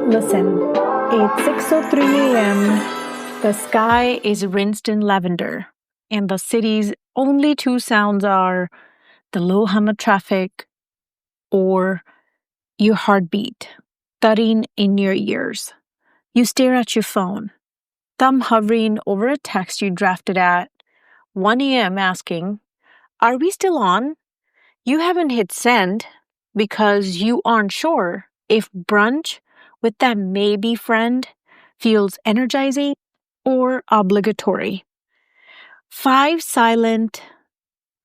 Listen, it's 6:03 a.m. The sky is rinsed in lavender, and the city's only two sounds are the low hum of traffic or your heartbeat thudding in your ears. You stare at your phone, thumb hovering over a text you drafted at 1 a.m. asking, "Are we still on?" You haven't hit send because you aren't sure if brunch with that maybe friend feels energizing or obligatory. 5 silent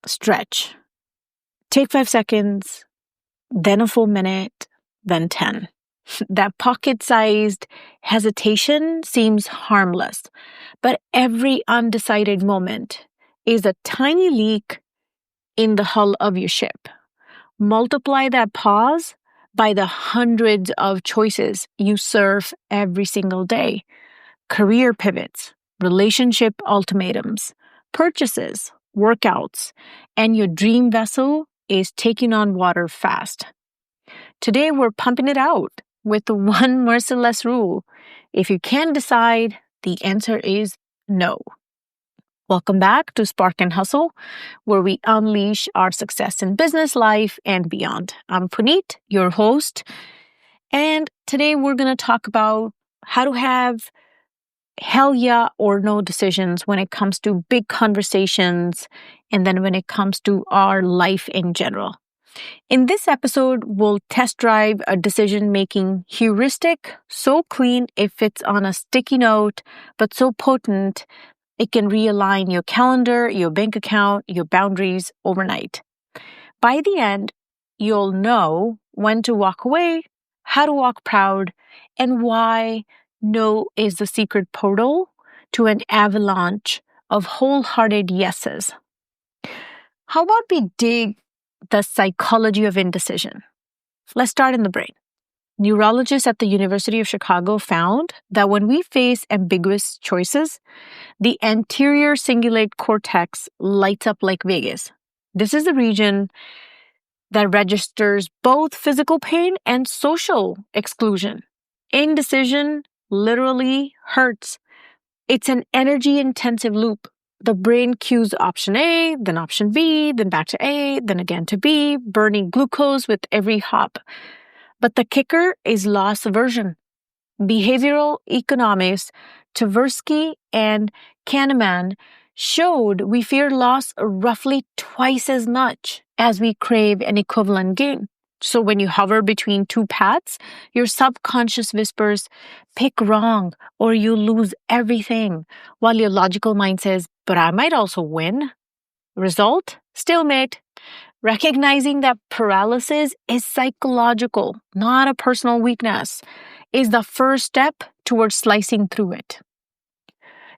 stretch. Take 5 seconds, then a full minute, then 10. That pocket-sized hesitation seems harmless, but every undecided moment is a tiny leak in the hull of your ship. Multiply that pause by the hundreds of choices you serve every single day. Career pivots, relationship ultimatums, purchases, workouts, and your dream vessel is taking on water fast. Today, we're pumping it out with the one merciless rule. If you can't decide, the answer is no. Welcome back to Spark and Hustle, where we unleash our success in business, life, and beyond. I'm Puneet, your host, and today we're going to talk about how to have hell yeah or no decisions when it comes to big conversations and then when it comes to our life in general. In this episode, we'll test drive a decision-making heuristic so clean it fits on a sticky note, but so potent it can realign your calendar, your bank account, your boundaries overnight. By the end, you'll know when to walk away, how to walk proud, and why no is the secret portal to an avalanche of wholehearted yeses. How about we dig the psychology of indecision? Let's start in the brain. Neurologists at the University of Chicago found that when we face ambiguous choices, the anterior cingulate cortex lights up like Vegas. This is the region that registers both physical pain and social exclusion. Indecision literally hurts. It's an energy-intensive loop. The brain cues option A, then option B, then back to A, then again to B, burning glucose with every hop. But the kicker is loss aversion. Behavioral economists Tversky and Kahneman showed we fear loss roughly twice as much as we crave an equivalent gain. So when you hover between two paths, your subconscious whispers, pick wrong or you lose everything, while your logical mind says, but I might also win. Result? Stalemate. Recognizing that paralysis is psychological, not a personal weakness, is the first step towards slicing through it.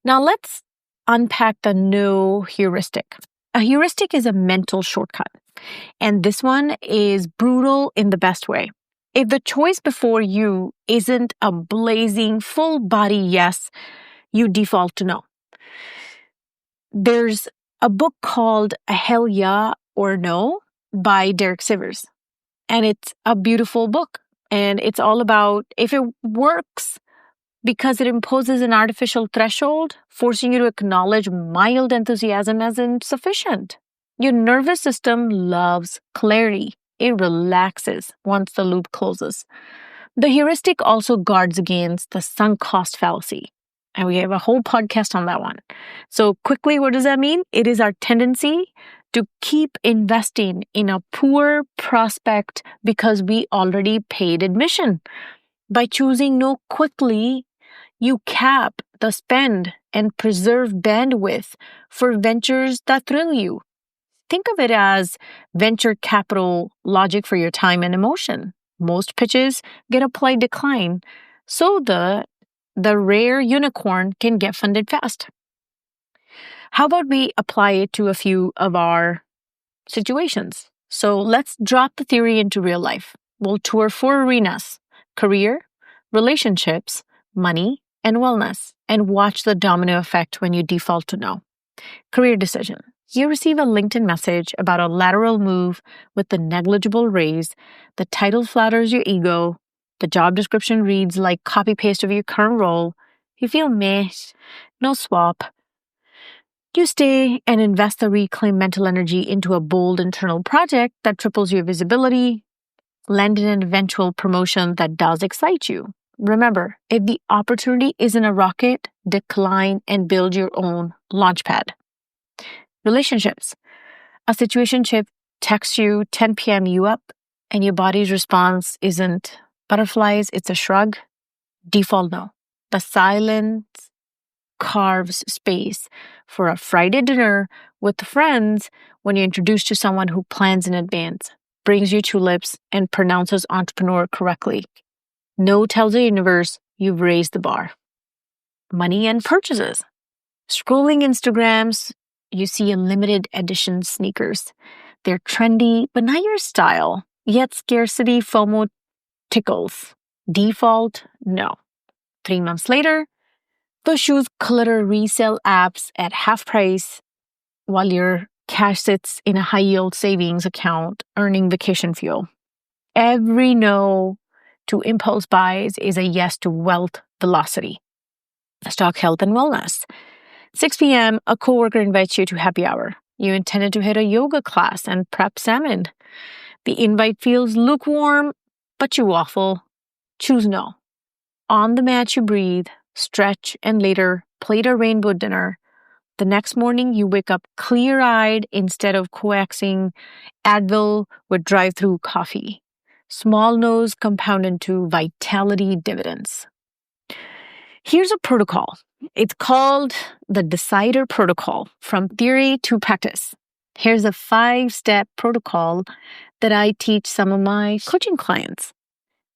Now let's unpack the no heuristic. A heuristic is a mental shortcut, and this one is brutal in the best way. If the choice before you isn't a blazing full body yes, you default to no. There's a book called A Hell Yeah or No by Derek Sivers. And it's a beautiful book. And it's all about if it works because it imposes an artificial threshold, forcing you to acknowledge mild enthusiasm as insufficient. Your nervous system loves clarity. It relaxes once the loop closes. The heuristic also guards against the sunk cost fallacy. And we have a whole podcast on that one. So quickly, what does that mean? It is our tendency to keep investing in a poor prospect because we already paid admission. By choosing no quickly, you cap the spend and preserve bandwidth for ventures that thrill you. Think of it as venture capital logic for your time and emotion. Most pitches get a polite decline, so the rare unicorn can get funded fast. How about we apply it to a few of our situations? So let's drop the theory into real life. We'll tour 4 arenas: career, relationships, money, and wellness, and watch the domino effect when you default to no. Career decision. You receive a LinkedIn message about a lateral move with a negligible raise. The title flatters your ego, The job description reads like copy-paste of your current role. You feel meh, no swap. You stay and invest the reclaimed mental energy into a bold internal project that triples your visibility, land in an eventual promotion that does excite you. Remember, if the opportunity isn't a rocket, decline and build your own launchpad. Relationships. A situationship texts you 10 p.m. you up, and your body's response isn't butterflies, it's a shrug. Default no. The silence carves space for a Friday dinner with friends when you're introduced to someone who plans in advance, brings you tulips, and pronounces entrepreneur correctly. No tells the universe you've raised the bar. Money and purchases. Scrolling Instagrams, you see a limited edition sneakers. They're trendy, but not your style. Yet scarcity FOMO tickles. Default, no. 3 months later, the shoes clutter resale apps at half price while your cash sits in a high-yield savings account earning vacation fuel. Every no to impulse buys is a yes to wealth velocity. Stock health and wellness. 6 p.m., a coworker invites you to happy hour. You intended to hit a yoga class and prep salmon. The invite feels lukewarm, but you waffle. Choose no. On the mat you breathe, stretch, and later plate a rainbow dinner. The next morning you wake up clear-eyed instead of coaxing Advil with drive-through coffee. Small no's compound into vitality dividends. Here's a protocol. It's called the Decider Protocol, from theory to practice. Here's a 5-step protocol that I teach some of my coaching clients.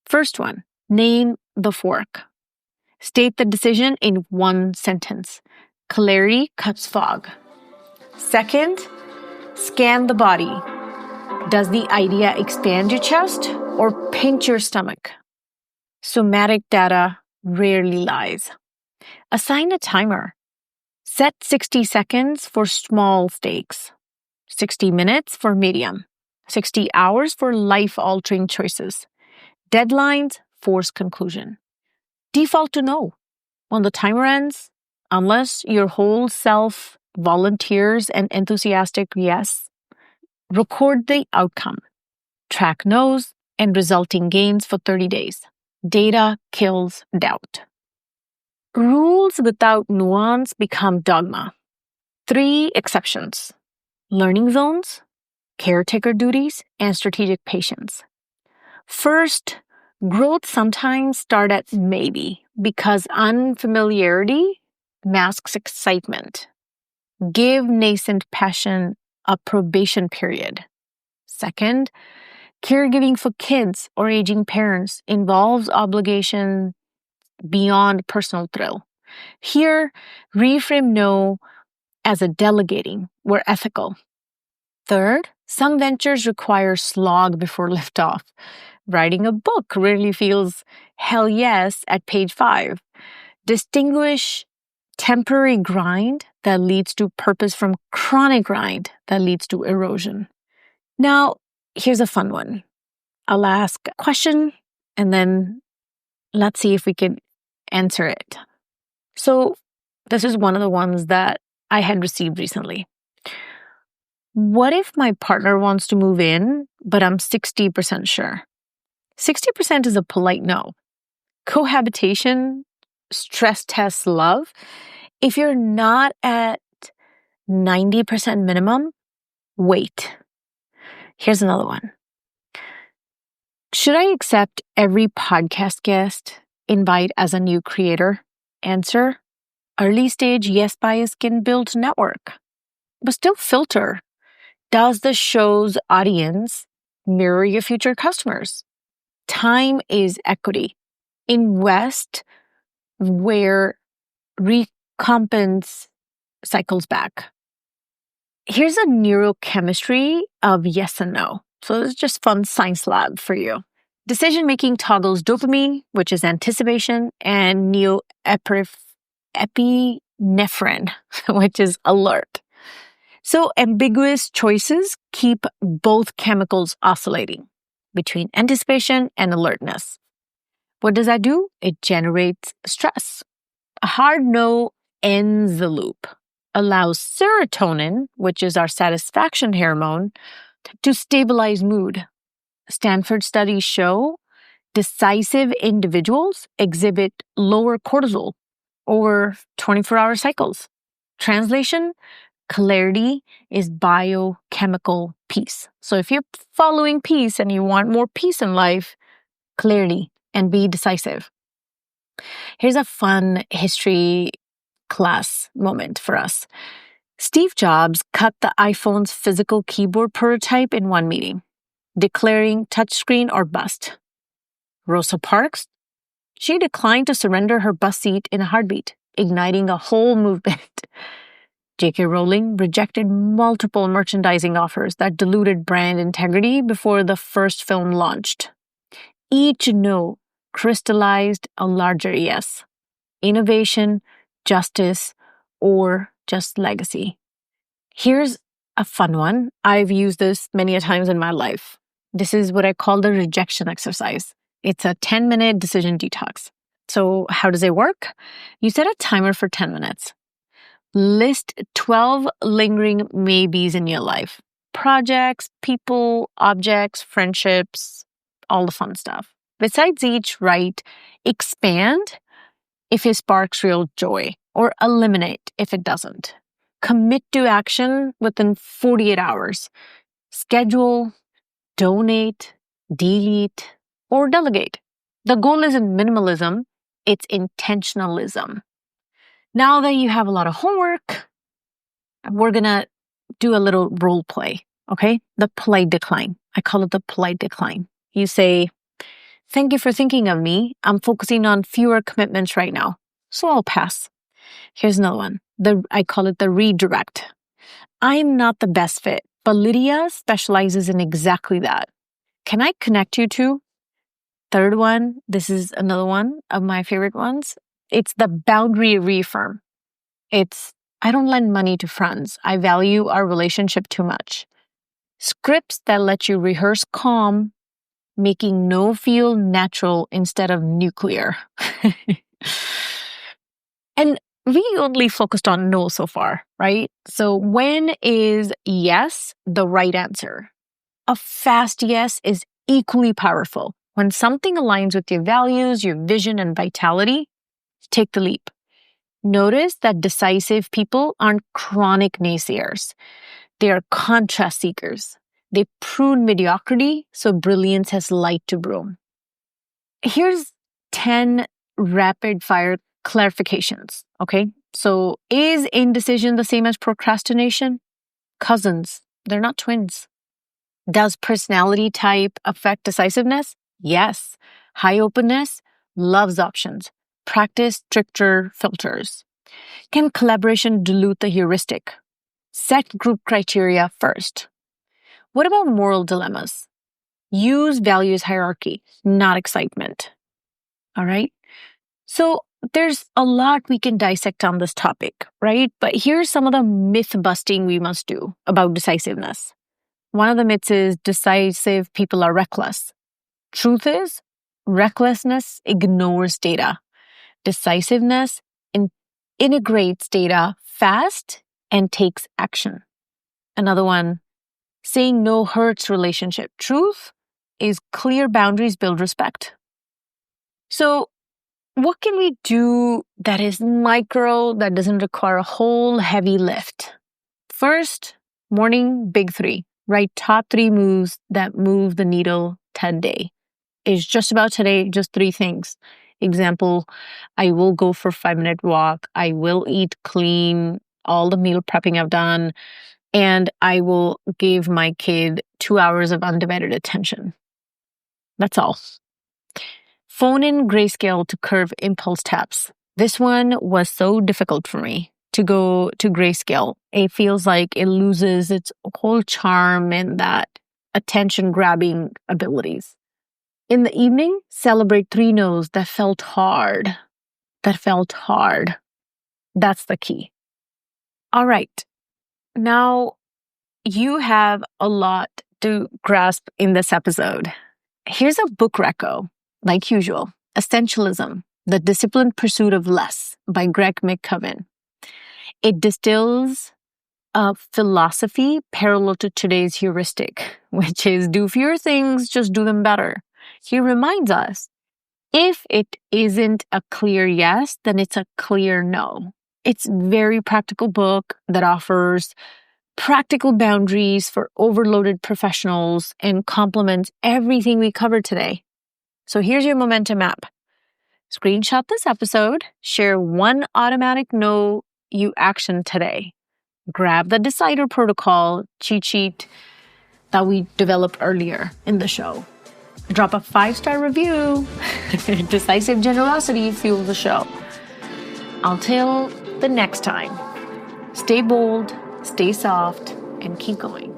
First one, name the fork. State the decision in one sentence. Clarity cuts fog. Second, scan the body. Does the idea expand your chest or pinch your stomach? Somatic data rarely lies. Assign a timer. Set 60 seconds for small stakes, 60 minutes for medium, 60 hours for life-altering choices. Deadlines force conclusion. Default to no. When the timer ends, unless your whole self volunteers an enthusiastic yes, record the outcome. Track no's and resulting gains for 30 days. Data kills doubt. Rules without nuance become dogma. 3 exceptions: learning zones, caretaker duties, and strategic patience. First, growth sometimes starts at maybe because unfamiliarity masks excitement. Give nascent passion a probation period. Second, caregiving for kids or aging parents involves obligation beyond personal thrill. Here, reframe no as a delegating where ethical. Third, some ventures require slog before liftoff. Writing a book rarely feels hell yes at page 5. Distinguish temporary grind that leads to purpose from chronic grind that leads to erosion. Now, here's a fun one. I'll ask a question and then let's see if we can answer it. So this is one of the ones that I had received recently. What if my partner wants to move in, but I'm 60% sure? 60% is a polite no. Cohabitation, stress tests love. If you're not at 90% minimum, wait. Here's another one. Should I accept every podcast guest invite as a new creator? Answer, early stage yes bias can build network, but still filter. Does the show's audience mirror your future customers? Time is equity. Invest where recompense cycles back. Here's a neurochemistry of yes and no. So this is just fun science lab for you. Decision-making toggles dopamine, which is anticipation, and epinephrine, which is alert. So ambiguous choices keep both chemicals oscillating between anticipation and alertness. What does that do? It generates stress. A hard no ends the loop, allows serotonin, which is our satisfaction hormone, to stabilize mood. Stanford studies show decisive individuals exhibit lower cortisol over 24-hour cycles. Translation, clarity is biochemical peace. So if you're following peace and you want more peace in life, clarity and be decisive. Here's a fun history class moment for us. Steve Jobs cut the iPhone's physical keyboard prototype in one meeting, declaring touchscreen or bust. Rosa Parks, she declined to surrender her bus seat in a heartbeat, igniting a whole movement. J.K. Rowling rejected multiple merchandising offers that diluted brand integrity before the first film launched. Each no crystallized a larger yes. Innovation, justice, or just legacy. Here's a fun one. I've used this many a times in my life. This is what I call the rejection exercise. It's a 10-minute decision detox. So how does it work? You set a timer for 10 minutes. List 12 lingering maybes in your life. Projects, people, objects, friendships, all the fun stuff. Besides each, write, expand if it sparks real joy, or eliminate if it doesn't. Commit to action within 48 hours. Schedule, donate, delete, or delegate. The goal isn't minimalism, it's intentionalism. Now that you have a lot of homework, we're going to do a little role play, okay? The polite decline. I call it the polite decline. You say, thank you for thinking of me. I'm focusing on fewer commitments right now, so I'll pass. Here's another one. I call it the redirect. I'm not the best fit, but Lydia specializes in exactly that. Can I connect you to? Third one, this is another one of my favorite ones. It's the boundary reaffirm. It's, I don't lend money to friends. I value our relationship too much. Scripts that let you rehearse calm, making no feel natural instead of nuclear. And we only focused on no so far, right? So when is yes the right answer? A fast yes is equally powerful. When something aligns with your values, your vision, and vitality, take the leap. Notice that decisive people aren't chronic naysayers. They are contrast seekers. They prune mediocrity so brilliance has light to bloom. Here's 10 rapid fire clarifications, okay? So is indecision the same as procrastination? Cousins, they're not twins. Does personality type affect decisiveness? Yes. High openness loves options. Practice stricter filters. Can collaboration dilute the heuristic? Set group criteria first. What about moral dilemmas? Use values hierarchy, not excitement. All right? So there's a lot we can dissect on this topic, right? But here's some of the myth busting we must do about decisiveness. One of the myths is decisive people are reckless. Truth is, recklessness ignores data. Decisiveness integrates data fast and takes action. Another one, saying no hurts relationship. Truth is clear boundaries build respect. So what can we do that is micro, that doesn't require a whole heavy lift? First, morning big 3. Write top 3 moves that move the needle today. It's just about today, just 3 things. Example, I will go for a 5-minute walk. I will eat clean, all the meal prepping I've done, and I will give my kid 2 hours of undivided attention. That's all. Phone in grayscale to curb impulse taps. This one was so difficult for me to go to grayscale. It feels like it loses its whole charm and that attention-grabbing abilities. In the evening, celebrate 3 no's that felt hard. That's the key. All right. Now, you have a lot to grasp in this episode. Here's a book reco, like usual. Essentialism, The Disciplined Pursuit of Less by Greg McKeown. It distills a philosophy parallel to today's heuristic, which is do fewer things, just do them better. He reminds us, if it isn't a clear yes, then it's a clear no. It's a very practical book that offers practical boundaries for overloaded professionals and complements everything we covered today. So here's your momentum map. Screenshot this episode, share one automatic no you action today. Grab the Decider Protocol cheat sheet that we developed earlier in the show. Drop a 5-star review. Decisive generosity fuels the show. Until the next time, stay bold, stay soft, and keep going.